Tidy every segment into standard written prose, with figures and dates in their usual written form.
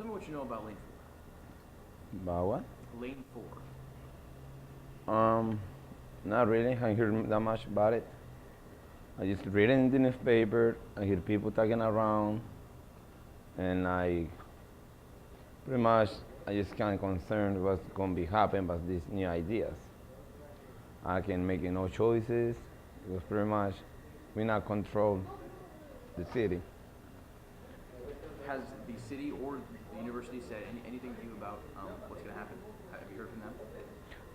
Tell me what you know about Lane About what? 4. Lane 4. Um, Not really. I haven't heard that much about it. I just read it in the newspaper. I hear people talking around, and I pretty much I just kind of concerned what's going to be happening with these new ideas. I can make no choices. It was pretty much we not control the city. Has the city or the university said anything to you about what's going to happen? Have you heard from them?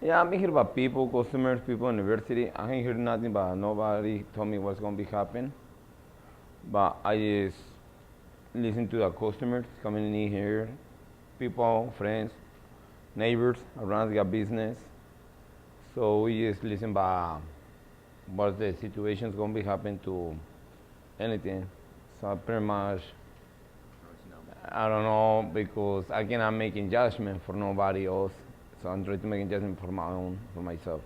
Yeah, I've been hearing about people, customers, people in the university. I ain't heard nothing, but nobody told me what's going to be happening. But I just listen to the customers coming in here, people, friends, neighbors around the business. So we just listen about what the situation's going to be happening to anything. So pretty much, I don't know because I cannot making judgment for nobody else. So I'm trying to make a judgment for my own, for myself.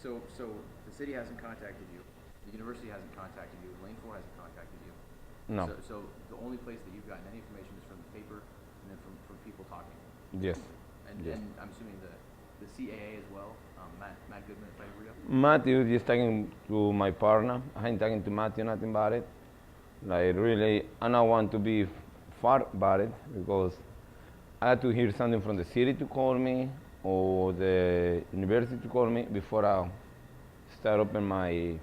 So the city hasn't contacted you. The university hasn't contacted you. Lane 4 hasn't contacted you. No. So the only place that you've gotten any information is from the paper and then from people talking. Yes. And I'm assuming the CAA as well. Matt Goodman, if I agree up. Matthew just talking to my partner. I ain't talking to Matthew nothing about it. Like really, I don't want to be far about it because I had to hear something from the city to call me or the university to call me before I start open my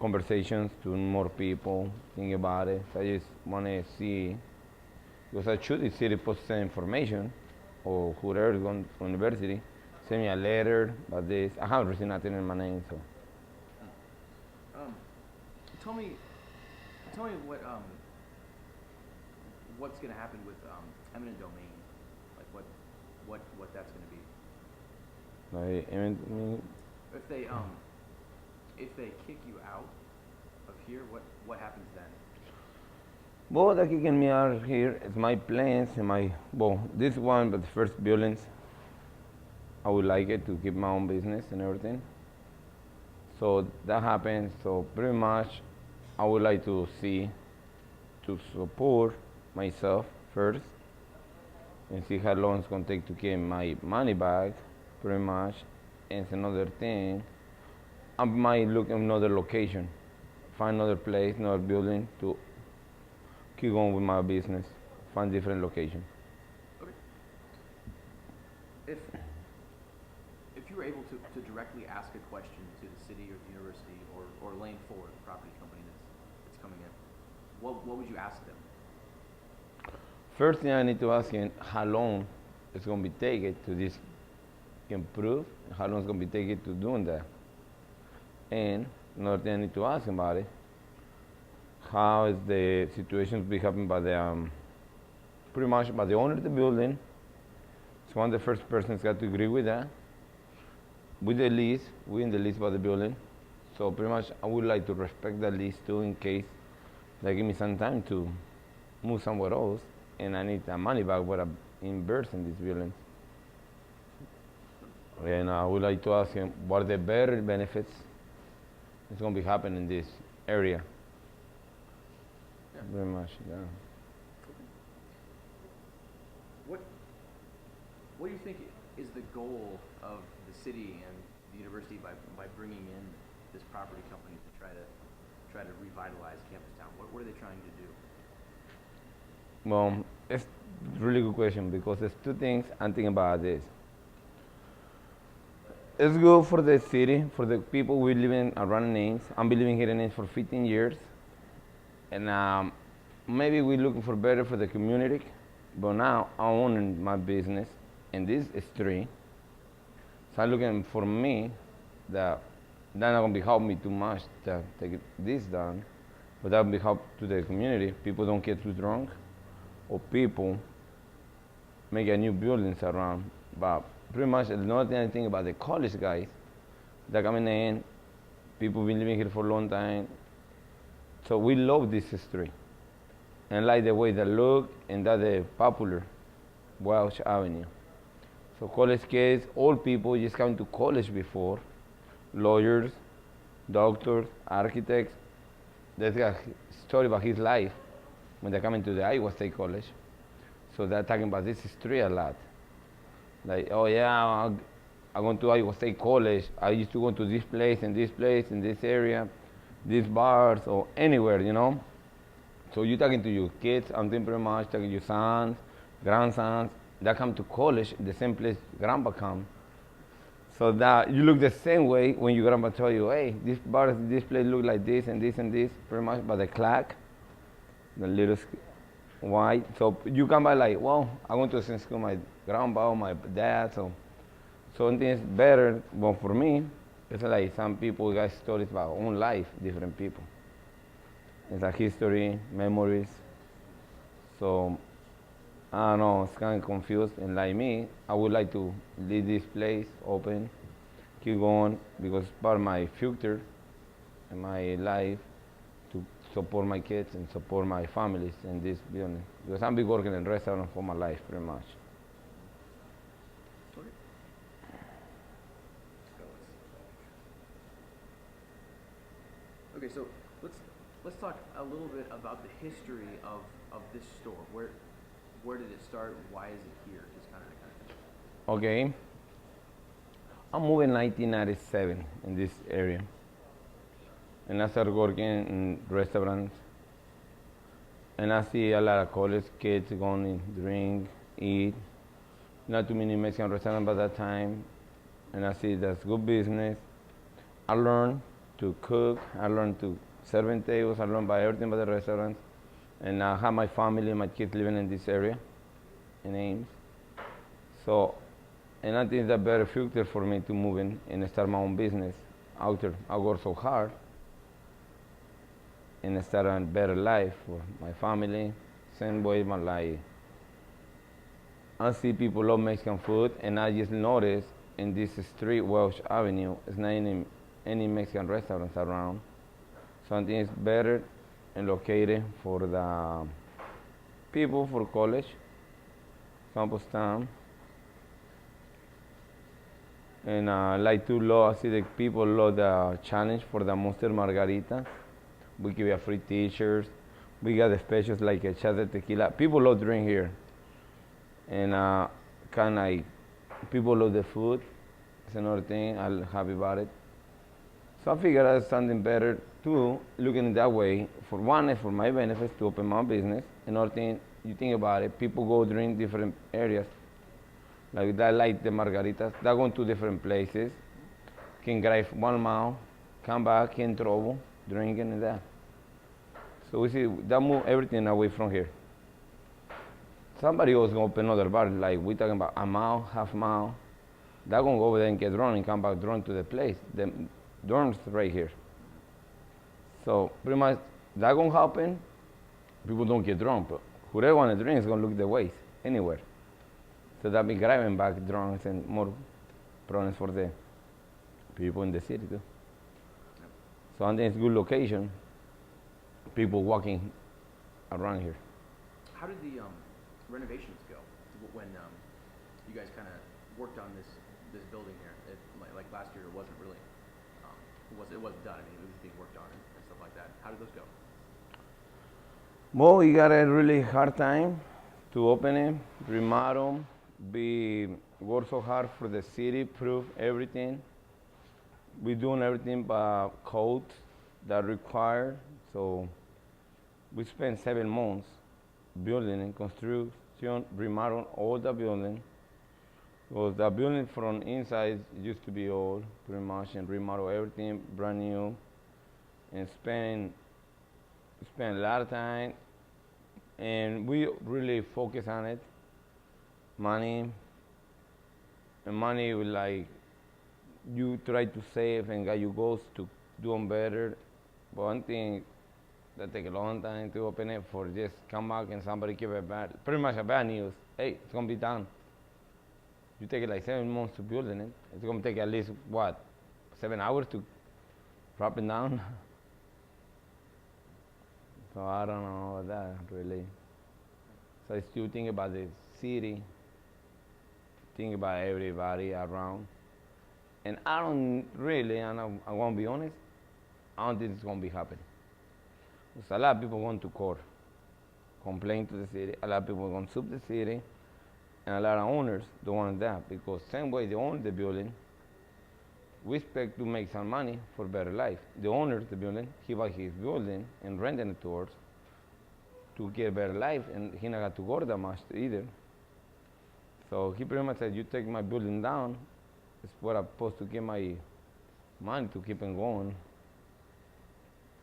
conversations to more people, think about it. So I just want to see, because I should the city post some information or whoever is going to university, send me a letter about this. I haven't received nothing in my name, so. Tell me what's going to happen with eminent domain, like what that's going to be. Like, If they kick you out of here, what happens then? well, they're kicking me out here. It's my plans and this one, but the first buildings, I would like it to keep my own business and everything. So that happens. So pretty much, I would like to support myself first and see how long it's gonna take to get my money back, pretty much. And it's another thing, I might look at another location, find another place, another building to keep going with my business, find different location. Okay. If you were able to directly ask a question to the city or the university or Lane 4, the property company that's coming in, what would you ask them? First thing I need to ask him how long it's gonna be taken to this improve, how long it's gonna be taken to doing that. And another thing I need to ask him about it, how is the situation be happening by the pretty much by the owner of the building. So one of the first persons got to agree with that. With the lease, we in the lease by the building. So pretty much I would like to respect that lease too in case they give me some time to move somewhere else and I need that money back what I invest in this building. And I would like to ask him what are the better benefits that's going to be happening in this area. Yeah. Very much, yeah. What do you think is the goal of the city and the university by bringing in this property company to try to revitalize Campus Town? What are they trying to do? Well, it's a really good question because there's two things I'm thinking about this. It's good for the city, for the people we live in around Ames. I've been living here in Ames for 15 years. And maybe we're looking for better for the community. But now I own my business and this is three. So I'm looking for me that not gonna be help me too much to take this down, but that will be help to the community. People don't get too drunk, or people make a new buildings around. But pretty much another thing I think about the college guys that coming in, people been living here for a long time. So we love this history and like the way they look and that they popular Welsh Avenue. So college kids, old people just coming to college before, lawyers, doctors, architects. That's a story about his life. when they're coming to the Iowa State College. So they're talking about this history a lot. Like, oh yeah, I went to Iowa State College. I used to go to this place and this place in this area, these bars or anywhere, you know. So you're talking to your kids, I'm thinking pretty much talking to your sons, grandsons, that come to college, the same place grandpa come. So that you look the same way when your grandpa tell you, hey, this bar, this place look like this and this and this, pretty much by the clock, the little white. So you come by like, well, I went to the same school my grandpa or my dad, so something is better. But for me, it's like some people got stories about own life, different people. It's a history, memories. So I don't know, it's kind of confused. And like me, I would like to leave this place open, keep going, because it's part of my future and my life to support my kids and support my families in this building. Because I've been working in restaurant for my life, pretty much. Okay, so let's talk a little bit about the history of this store. Where did it start? Why is it here? Just kind of thing. Okay. I moved in 1997 in this area. And I started working in restaurants. And I see a lot of college kids going in, drink, eat. Not too many Mexican restaurants by that time. And I see that's good business. I learned to cook. I learned to serve in tables. I learned by everything by the restaurants. And I have my family, my kids living in this area, in Ames. So, and I think it's a better future for me to move in and start my own business. After I work so hard and start a better life for my family. Same way my life. I see people love Mexican food, and I just noticed in this street, Welsh Avenue, it's not any Mexican restaurants around. So I think it's better and located for the people for college, campus town. And I like to love, I see the people love the challenge for the Monster Margarita. We give you free t-shirts. We got the specials like a shot of tequila. People love drink here. And kind of like, people love the food. It's another thing, I'm happy about it. So I figured out something better too, looking at that way. For one, is for my benefits to open my business. Another thing, you think about it, people go drink different areas. Like that, like the margaritas, they're going to different places. Can drive 1 mile, come back in trouble, drinking and that. So we see that move everything away from here. Somebody else gonna open another bar, like we talking about a mile, half mile. They're gonna go over there and get drunk and come back drunk to the place. The dorms right here. So pretty much that gonna happen. People don't get drunk, but whoever wanna drink is gonna look the ways anywhere. So that be driving back drunk and more problems for the people in the city too. So I think it's a good location. People walking around here. How did the renovations go when you guys kind of worked on this building here? Like last year, it wasn't really it wasn't done. I mean, it was being worked on and stuff like that. How did those go? Well, we got a really hard time to open it, remodel. We work so hard for the city, prove everything. We're doing everything by code that required. So we spent 7 months building and construction, remodel all the building. Because the building from inside used to be old, pretty much, and remodel everything brand new, and spend a lot of time. And we really focus on it. Money like you try to save and get your goals to doing better. But one thing that take a long time to open it for just come back and somebody give it pretty much a bad news. Hey, it's gonna be done. You take it like 7 months to building it. It's gonna take at least what, 7 hours to drop it down. So I don't know about that really. So I still think about the city, think about everybody around. And I don't really, and I want to be honest, I don't think it's going to be happening. Because a lot of people want to court. complain to the city. A lot of people going to sue the city, and a lot of owners don't want that because same way they own the building, we expect to make some money for better life. The owner of the building, he buy his building and renting it to us to get a better life, and he not got to work that much either. So he pretty much said, you take my building down, it's what I'm supposed to get my money to keep it going.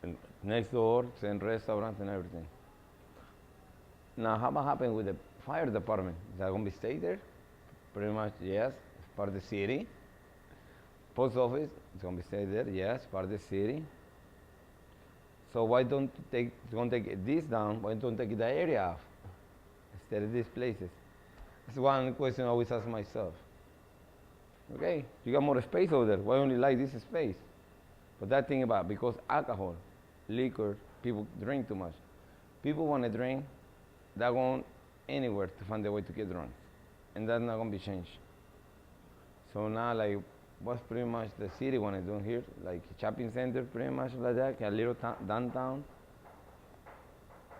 And next door, same restaurants and everything. Now, how about happen with the fire department? Is that going to be stay there? Pretty much, yes. It's part of the city. Post office, it's going to be stay there. Yes, part of the city. So why don't you take this down? Why don't you take the area off instead of these places? That's one question I always ask myself. Okay, you got more space over there. Why only like this space? But that thing about because alcohol, liquor, people drink too much. People want to drink. They're going anywhere to find a way to get drunk, and that's not going to be changed. So now, like, what's pretty much the city want to do here, like a shopping center, pretty much like that, a little downtown.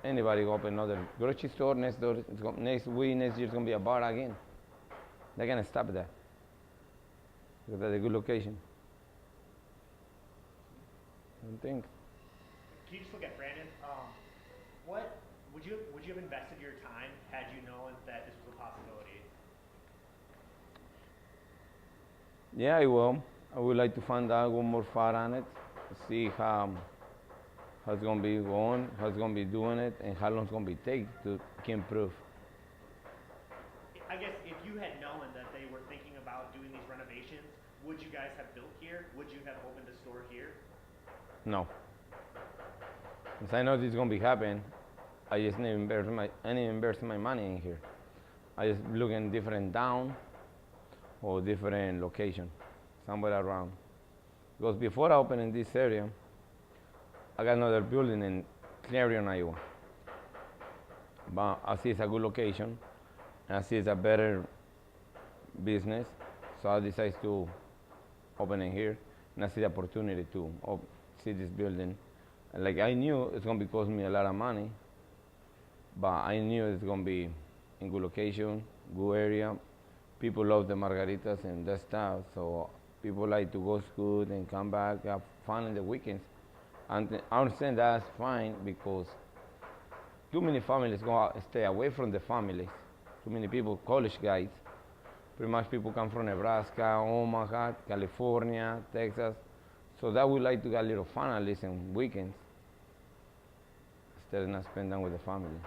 Anybody go open another grocery store next door. Next year it's going to be a bar again. They're going to stop that because that's a good location. I don't think. Can you just look at Brandon? What would you have invested your time had you known that this was a possibility? Yeah, I will. I would like to find out one more far on it, see how it's going to be going, how it's going to be doing it, and how long it's going to be take to improve. I guess if you had known that they were thinking about doing these renovations, would you guys have built here? Would you have opened a store here? No. Since I know this is going to be happening, I just need to invest my money in here. I just look in different town or different location, somewhere around. Because before I open in this area, I got another building in Clarion, Iowa. But I see it's a good location, and I see it's a better business, so I decided to open it here, and I see the opportunity to see this building. And like I knew it's gonna be cost me a lot of money, but I knew it's gonna be in good location, good area. People love the margaritas and that stuff, so people like to go school and come back, have fun in the weekends. And I understand that's fine because too many families go stay away from the families. Too many people, college guys, pretty much people come from Nebraska, Omaha, California, Texas. So that we like to get a little fun at least on weekends instead of not spend time with the family.